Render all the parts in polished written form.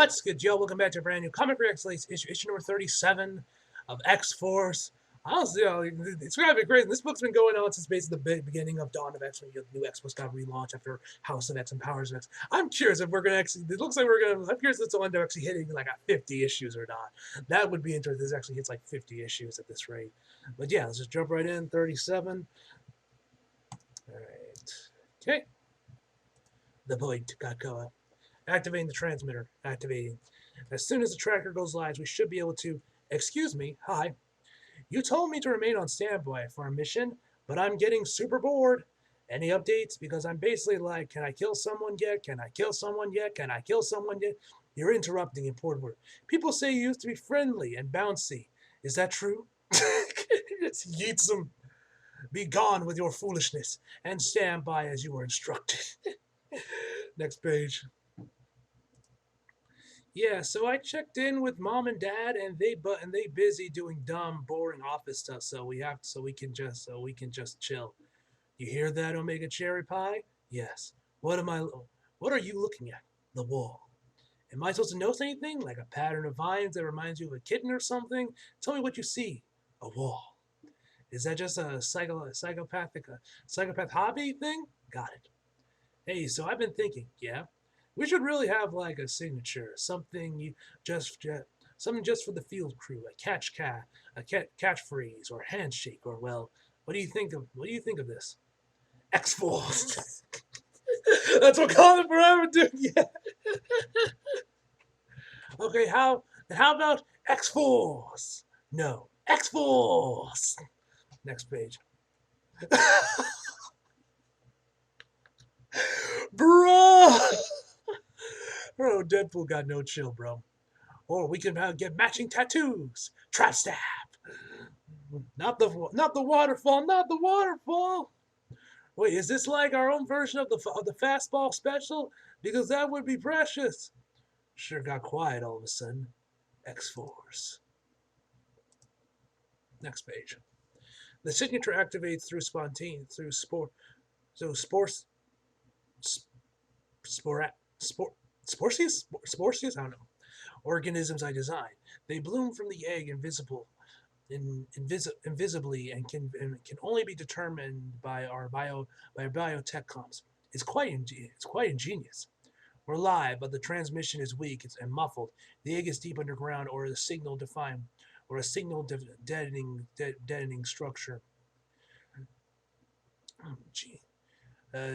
What's good, Joe? Welcome back to a brand new Comic for X-Lace issue number 37 of X-Force. Honestly, it's going to be crazy. This book's been going on since basically the beginning of Dawn of X, when the new X-Force got relaunched after House of X and Powers of X. I'm curious if we're going to actually, it looks like I'm curious if it's going to actually hitting like at 50 issues or not. That would be interesting. This actually hits like 50 issues at this rate. But yeah, let's just jump right in. 37. All right. Okay. The point got going. Activating the transmitter. Activating. As soon as the tracker goes live, we should be able to... Excuse me. Hi. You told me to remain on standby for a mission, but I'm getting super bored. Any updates? Because I'm basically like, can I kill someone yet? Can I kill someone yet? Can I kill someone yet? You're interrupting important word. People say you used to be friendly and bouncy. Is that true? It's Yeatsum. Be gone with your foolishness and stand by as you were instructed. Next page. Yeah, so I checked in with mom and dad, and they busy doing dumb, boring office stuff. So we can just chill. You hear that, Omega Cherry Pie? Yes. What are you looking at? The wall. Am I supposed to notice anything, like a pattern of vines that reminds you of a kitten or something? Tell me what you see. A wall. Is that just a psychopath hobby thing? Got it. Hey, so I've been thinking. Yeah. We should really have like a signature, something something just for the field crew, a catchphrase or handshake, or well, what do you think of this? X-Force. That's what Colin Forever did. Yeah. Okay, how about X-Force? No, X-Force. Next page. Bro. Bro, Deadpool got no chill, bro. Or we can get matching tattoos. Trap stab. Not the waterfall. Not the waterfall. Wait, is this like our own version of the fastball special? Because that would be precious. Sure got quiet all of a sudden. X-Force. Next page. The signature activates through Sporcius? I don't know. Organisms I design. They bloom from the egg invisibly and can only be determined by our biotech comms. It's quite ingenious. We're live, but the transmission is weak and muffled. The egg is deep underground, or a signal deadening structure.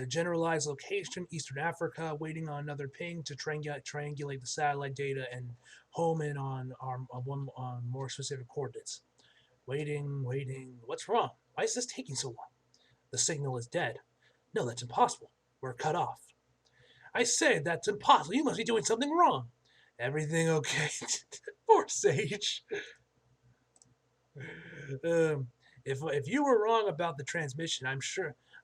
Generalized location, Eastern Africa, waiting on another ping to triangulate the satellite data and home in on more specific coordinates. Waiting. What's wrong? Why is this taking so long? The signal is dead. No, that's impossible. We're cut off. I said that's impossible. You must be doing something wrong. Everything okay? Poor Sage. If you were wrong about the transmission,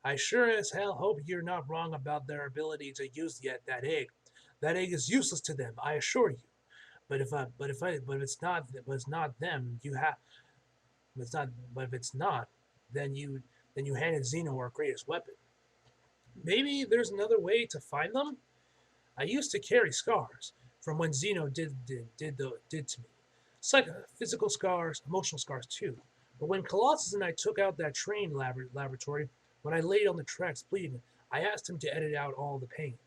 I sure as hell hope you're not wrong about their ability to use that egg. That egg is useless to them, I assure you. But if it's not them, you have. But if it's not, then you handed Xeno our greatest weapon. Maybe there's another way to find them. I used to carry scars from when Xeno did to me. It's like physical scars, emotional scars too. But when Colossus and I took out that train laboratory, when I laid on the tracks bleeding, I asked him to edit out all the pain.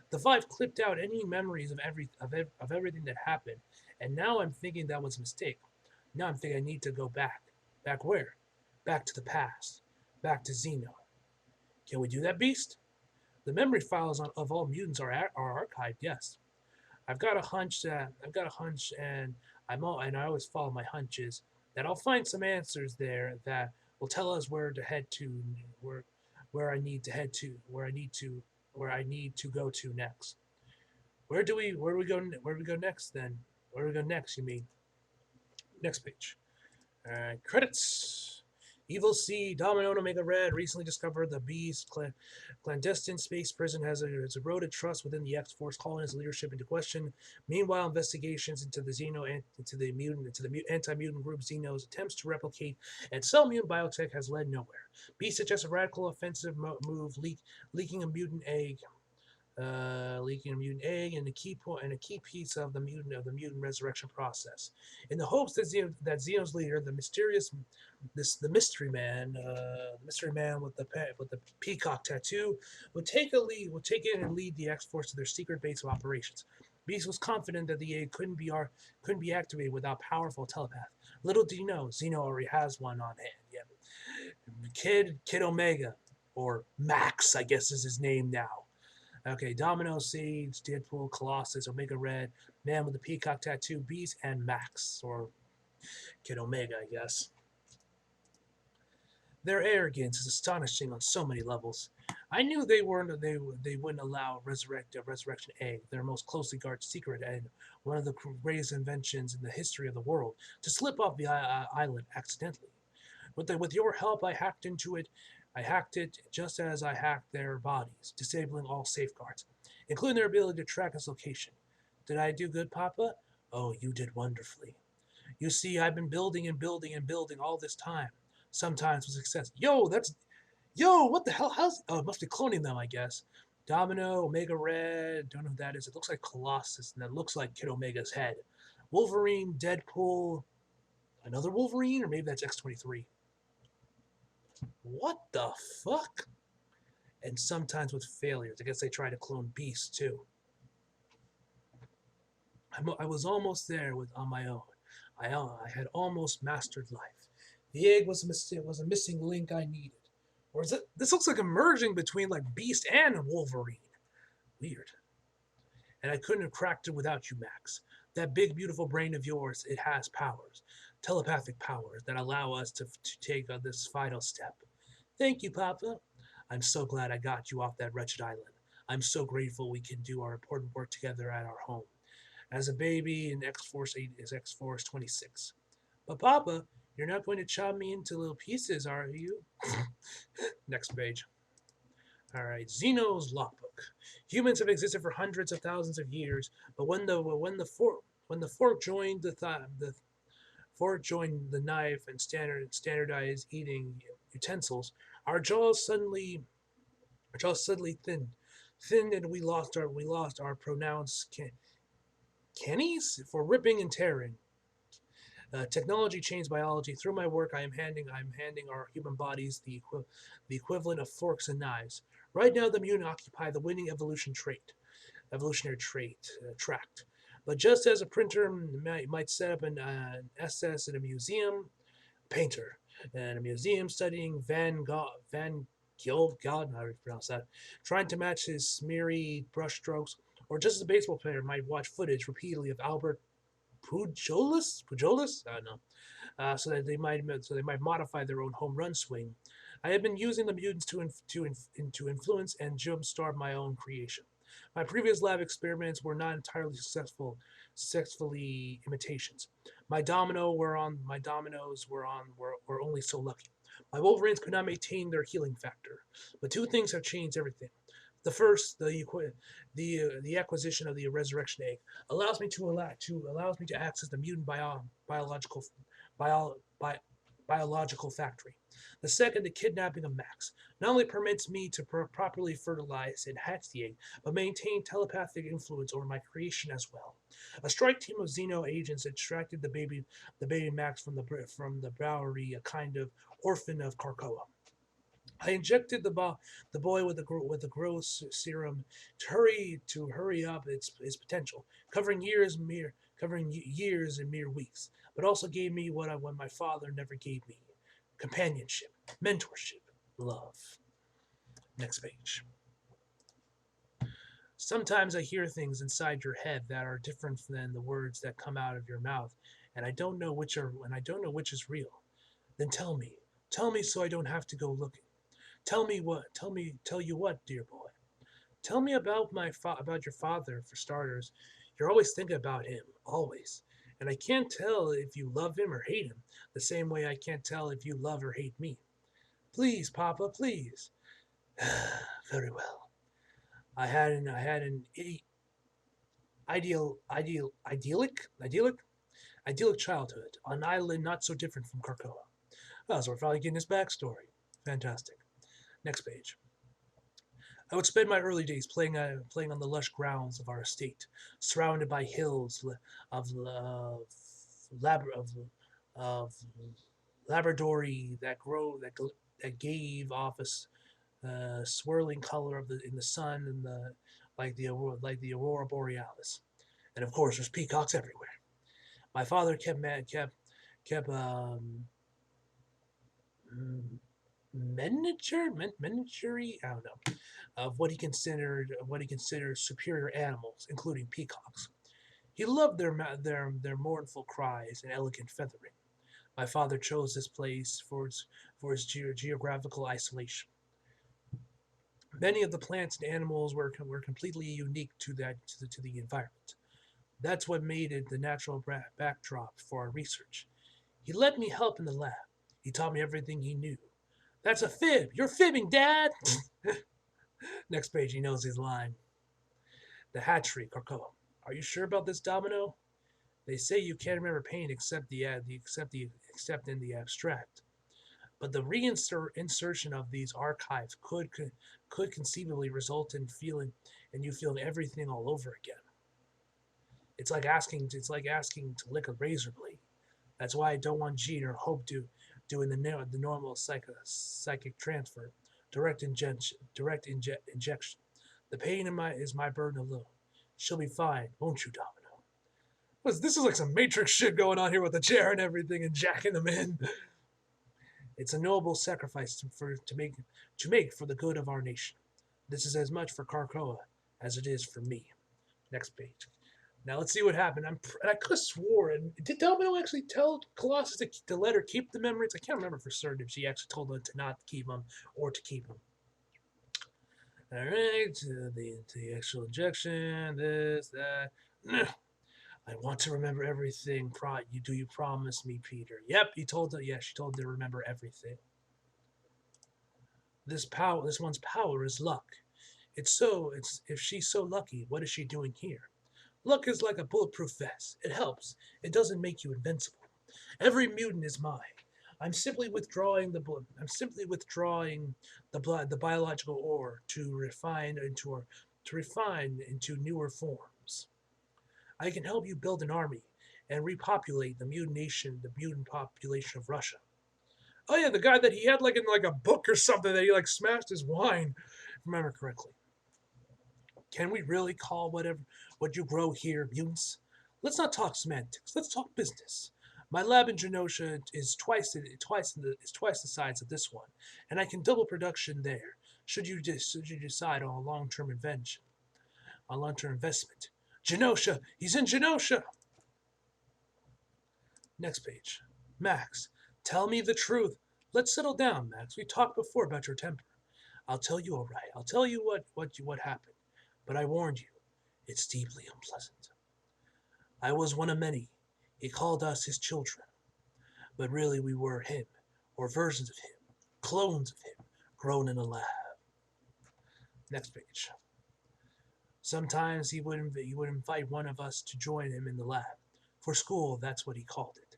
The Five clipped out any memories of everything that happened, and now I'm thinking that was a mistake. Now I'm thinking I need to go back. Back where? Back to the past. Back to Xeno. Can we do that, Beast? The memory files of all mutants are archived. Yes. I've got a hunch, and I always follow my hunches, that I'll find some answers there that will tell us where to head to, where I need to go to next. Where do we go next then? Where do we go next? You mean? Next page. Credits. Evil Sea, Domino Omega Red recently discovered the Beast clandestine space prison has eroded trust within the X-Force, calling his leadership into question. Meanwhile, investigations into the anti-mutant group Xeno's attempts to replicate and sell mutant biotech has led nowhere. Beast suggests a radical offensive move, leaking a mutant egg. leaking a mutant egg and a key piece of the mutant resurrection process. In the hopes that Xeno's leader, the mystery man with the peacock tattoo, would take in and lead the X Force to their secret base of operations. Beast was confident that the egg couldn't be activated without powerful telepath. Little did he know, Xeno already has one on hand. Yeah. Kid Omega, or Max, I guess is his name now. Okay, Domino, Sage, Deadpool, Colossus, Omega Red, Man with the Peacock Tattoo, Beast, and Max, or Kid Omega, I guess. Their arrogance is astonishing on so many levels. I knew they wouldn't allow resurrection egg, their most closely guarded secret and one of the greatest inventions in the history of the world, to slip off the island accidentally. With your help, I hacked into it. I hacked it just as I hacked their bodies, disabling all safeguards, including their ability to track its location. Did I do good, Papa? Oh, you did wonderfully. You see, I've been building and building and building all this time, sometimes with success. Yo, what the hell? Oh, it must be cloning them, I guess. Domino, Omega Red, don't know who that is. It looks like Colossus, and that looks like Kid Omega's head. Wolverine, Deadpool, another Wolverine, or maybe that's X-23. What the fuck? And sometimes with failures. I guess they try to clone Beast too. I was almost there on my own. I had almost mastered life. The egg was a missing link I needed. Or is it? This looks like a merging between like Beast and Wolverine. Weird. And I couldn't have cracked it without you, Max. That big, beautiful brain of yours, it has powers, telepathic powers that allow us to take this final step. Thank you, Papa. I'm so glad I got you off that wretched island. I'm so grateful we can do our important work together at our home. As a baby in X-Force 8 is X-Force 26. But Papa, you're not going to chop me into little pieces, are you? Next page. All right, Xeno's logbook. Humans have existed for hundreds of thousands of years, but when the fork joined the fork joined the knife and standardized eating utensils, our jaws suddenly thinned, and we lost our pronounced cannies for ripping and tearing. Technology changed biology. Through my work, I'm handing our human bodies the equivalent of forks and knives. Right now, the mutant occupy the winning evolutionary tract. But just as a printer might set up an SS in a museum, painter in a museum studying Van Gogh, God, how do you pronounce that, trying to match his smeary brushstrokes, or just as a baseball player might watch footage repeatedly of Albert Pujolas, I don't know, so they might modify their own home run swing. I have been using the mutants to influence and jumpstart my own creation. My previous lab experiments were not entirely successfully imitations. My dominoes were only so lucky. My Wolverines could not maintain their healing factor, but two things have changed everything. The first, the acquisition of the resurrection egg allows me to access the mutant biological bio, bi, biological factory. The second, the kidnapping of Max, not only permits me to properly fertilize and hatch the egg, but maintain telepathic influence over my creation as well. A strike team of Xeno agents extracted the baby Max from the Bowery, a kind of orphan of Krakoa. I injected the boy with the gross serum to hurry up its potential, covering years in mere weeks, but also gave me what my father never gave me: companionship, mentorship, love. Next page. Sometimes I hear things inside your head that are different than the words that come out of your mouth, and I don't know which is real. Then tell me, so I don't have to go looking. Tell you what, dear boy. Tell me about about your father, for starters. You're always thinking about him, always. And I can't tell if you love him or hate him, the same way I can't tell if you love or hate me. Please, Papa, please. Very well. I had an idyllic childhood on an island not so different from Krakoa. Oh, so we're finally getting his backstory. Fantastic. Next page. I would spend my early days playing on the lush grounds of our estate, surrounded by hills lab, of labradory that gave off a swirling color in the sun and like the aurora borealis. And of course, there's peacocks everywhere. My father kept mm, miniature I don't know of what he considered superior animals, including peacocks. He loved their mournful cries and elegant feathering. My father chose this place for its geographical isolation. Many of the plants and animals were completely unique to the environment. That's what made it the natural backdrop for our research. He let me help in the lab. He taught me everything he knew. That's a fib. You're fibbing, Dad. Next page, he knows his line. The hatchery, Carcoa. Are you sure about this, Domino? They say you can't remember pain except in the abstract. But the reinsertion of these archives could conceivably result in you feeling everything all over again. It's like asking to lick a razor blade. That's why I don't want Jean or Hope doing the normal psychic transfer, injection. The pain is my burden alone. She'll be fine, won't you, Domino? This is like some Matrix shit going on here with the chair and everything and jacking them in. It's a noble sacrifice to make for the good of our nation. This is as much for Krakoa as it is for me. Next page. Now let's see what happened. I could have sworn. Did Domino actually tell Colossus to let her keep the memories? I can't remember for certain if she actually told her to not keep them or to keep them. All right, the actual injection, this, that. I want to remember everything. Do you promise me, Peter? Yep, he told her. Yeah, she told her to remember everything. This one's power is luck. It's if she's so lucky, what is she doing here? Luck is like a bulletproof vest. It helps. It doesn't make you invincible. Every mutant is mine. I'm simply withdrawing the biological ore to refine into newer forms. I can help you build an army and repopulate the mutant population of Russia. Oh yeah, the guy that he had in a book or something that he smashed his wine, if I remember correctly. Can we really call what you grow here mutants? Let's not talk semantics. Let's talk business. My lab in Genosha is twice the size of this one, and I can double production there. Should you decide on a long term investment? Genosha, he's in Genosha. Next page. Max, tell me the truth. Let's settle down, Max. We talked before about your temper. I'll tell you all right. I'll tell you what happened. But I warned you, it's deeply unpleasant. I was one of many. He called us his children. But really we were him, or versions of him, clones of him, grown in a lab. Next page. Sometimes he would invite one of us to join him in the lab. For school, that's what he called it.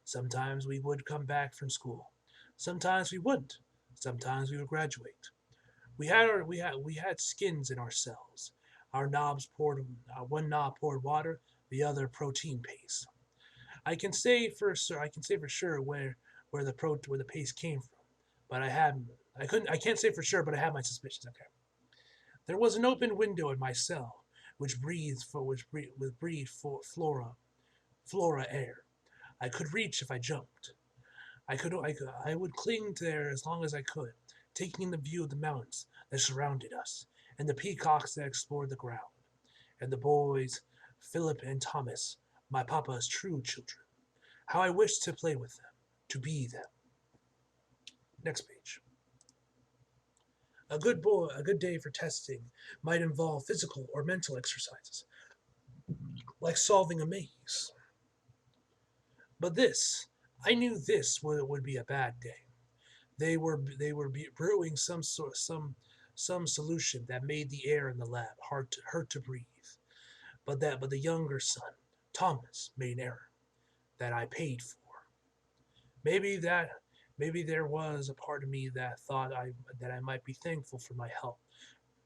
Sometimes we would come back from school. Sometimes we wouldn't. Sometimes we would graduate. We had skins in our cells. One knob poured water, the other protein paste. I can say for sure where the paste came from, but I can't say for sure, but I have my suspicions. Okay. There was an open window in my cell, which breathed for flora air. I could reach if I jumped. I would cling there as long as I could, taking in the view of the mountains that surrounded us, and the peacocks that explored the ground, and the boys, Philip and Thomas, my papa's true children. How I wished to play with them, to be them. Next page. A good day for testing might involve physical or mental exercises, like solving a maze. But I knew this would be a bad day. They were brewing some solution that made the air in the lab hard to breathe. But the younger son, Thomas, made an error that I paid for. Maybe there was a part of me that thought that I might be thankful for my help,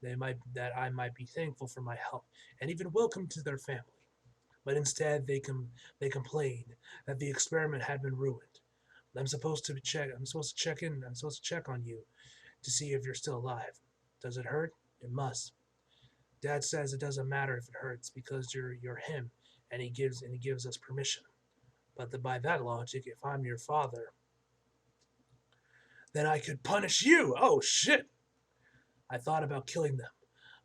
that I might be thankful for my help and even welcome to their family. But instead, they complained that the experiment had been ruined. I'm supposed to check in. I'm supposed to check on you to see if you're still alive. Does it hurt? It must. Dad says it doesn't matter if it hurts because you're him, and he gives us permission. But by that logic, if I'm your father, then I could punish you. Oh shit! I thought about killing them.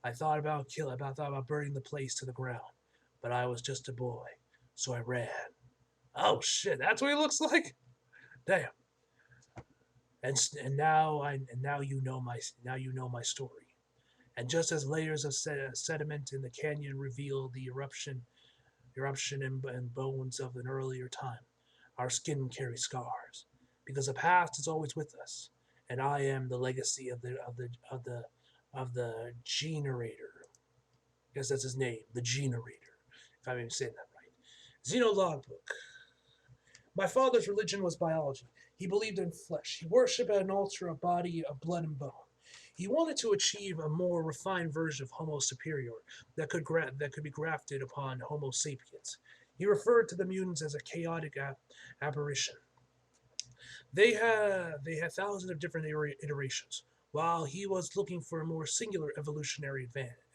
I thought about burning the place to the ground. But I was just a boy, so I ran. Oh shit! That's what he looks like. Damn. And now you know my story. And just as layers of sediment in the canyon reveal the eruption and bones of an earlier time, our skin carries scars because the past is always with us. And I am the legacy of the generator. I guess that's his name, the generator, if I'm even saying that right. Xeno logbook. My father's religion was biology. He believed in flesh. He worshipped at an altar a body of blood and bone. He wanted to achieve a more refined version of Homo superior that could be grafted upon Homo sapiens. He referred to the mutants as a chaotic apparition. They had thousands of different iterations, while he was looking for a more singular evolutionary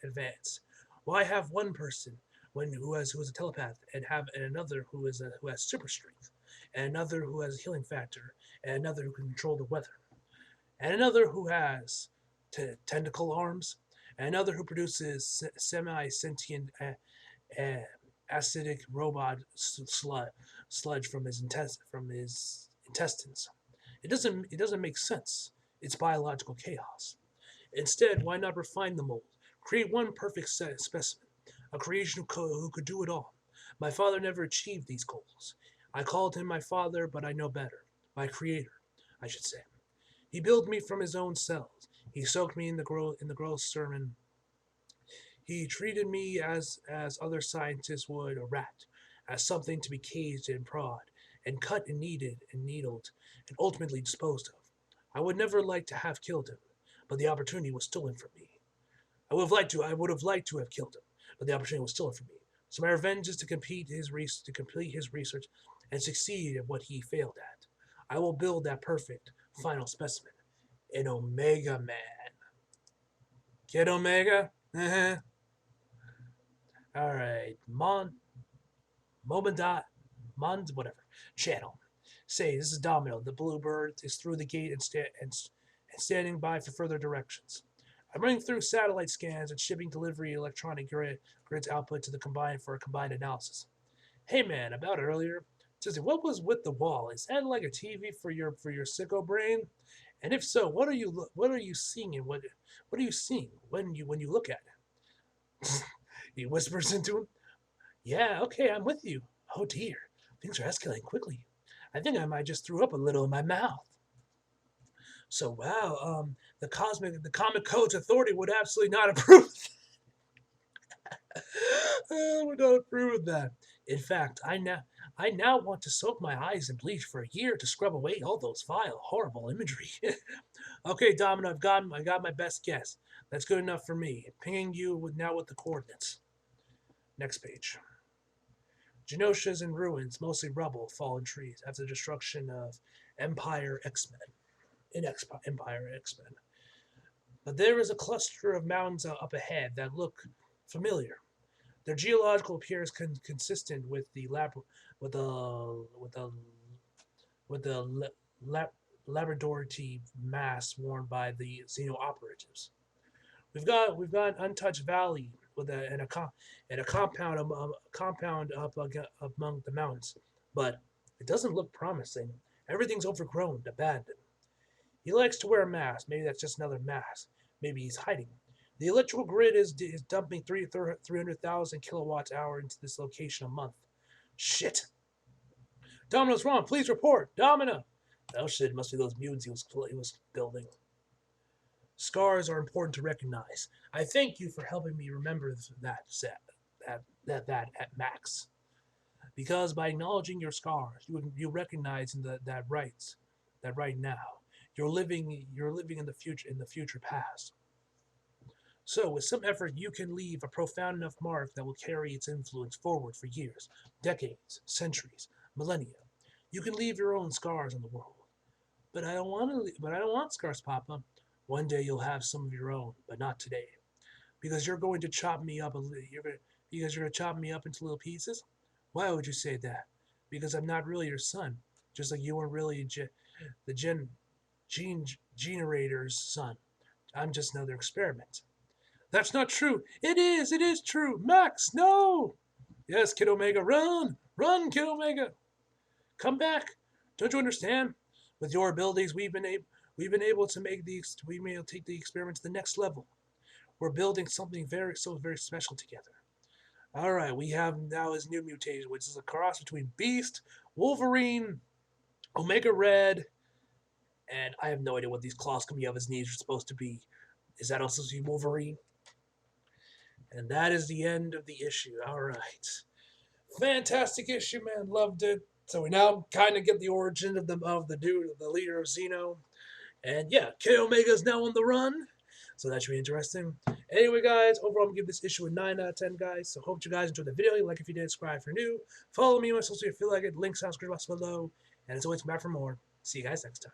advance. Why have one person who is a telepath and another who has super strength, and another who has a healing factor, and another who can control the weather, and another who has tentacle arms, and another who produces semi-sentient acidic robot sludge from his intestines. It doesn't make sense. It's biological chaos. Instead, why not refine the mold? Create one perfect specimen, a creation who could do it all. My father never achieved these goals. I called him my father, but I know better. My creator, I should say. He built me from his own cells. He soaked me in the growth sermon. He treated me as other scientists would a rat, as something to be caged and prod, and cut and kneaded and needled, and ultimately disposed of. I would never like to have killed him, but the opportunity was stolen from me. I would have liked to have killed him, but the opportunity was stolen from me. So my revenge is to complete his research and succeed at what he failed at. I will build that perfect final specimen, an Omega Man. Get Omega? Uh-huh. All right, Momodot, whatever, channel. Say, this is Domino. The Bluebird is through the gate and standing by for further directions. I'm running through satellite scans and shipping delivery electronic grids output to the combined for a combined analysis. Hey man, about earlier, just what was with the wall? Is that like a TV for your sicko brain? And if so, what are you seeing and what are you seeing when you look at it? He whispers into him. Yeah, okay, I'm with you. Oh dear, things are escalating quickly. I think I might just threw up a little in my mouth. So wow, the Comic Codes Authority would absolutely not approve. Would not approve of that. In fact, I now want to soak my eyes in bleach for a year to scrub away all those vile, horrible imagery. Okay, Domino, I got my best guess. That's good enough for me. Pinging you with the coordinates. Next page. Genosha's in ruins, mostly rubble, fallen trees, after the destruction of Empire X-Men. Empire X-Men. But there is a cluster of mountains up ahead that look familiar. Their geological appearance consistent with the with the with the with the laboratory mask worn by the Xeno operatives. We've got an untouched valley with a compound up among the mountains, but it doesn't look promising. Everything's overgrown, abandoned. He likes to wear a mask. Maybe that's just another mask. Maybe he's hiding. The electrical grid is dumping 300,000 kilowatts hour into this location a month. Shit. Domino's wrong. Please report. Domino. Oh shit, it must be those mutants he was building. Scars are important to recognize. I thank you for helping me remember that at Max. Because by acknowledging your scars, you recognize that right now you're living in the future past. So, with some effort, you can leave a profound enough mark that will carry its influence forward for years, decades, centuries, millennia. You can leave your own scars on the world. But I don't want to. But I don't want scars, Papa. One day you'll have some of your own, but not today, because you're going to chop me up. Because you're going to chop me up into little pieces. Why would you say that? Because I'm not really your son, just like you weren't really the generator's son. I'm just another experiment. That's not true. It is. It is true. Max, no. Yes, Kid Omega, run, run, Kid Omega. Come back. Don't you understand? With your abilities, we've been able to take the experiment to the next level. We're building something very special together. All right, we have now his new mutation, which is a cross between Beast, Wolverine, Omega Red, and I have no idea what these claws coming out of his knees are supposed to be. Is that also supposed to be Wolverine? And that is the end of the issue. All right. Fantastic issue, man. Loved it. So we now kind of get the origin of the dude, the leader of Xeno. And yeah, K Omega is now on the run. So that should be interesting. Anyway, guys, overall, I'm going to give this issue a 9 out of 10, guys. So hope you guys enjoyed the video. Like if you did, subscribe if you're new. Follow me on my social if you feel like it. Links down in the box below. And as always, come back for more. See you guys next time.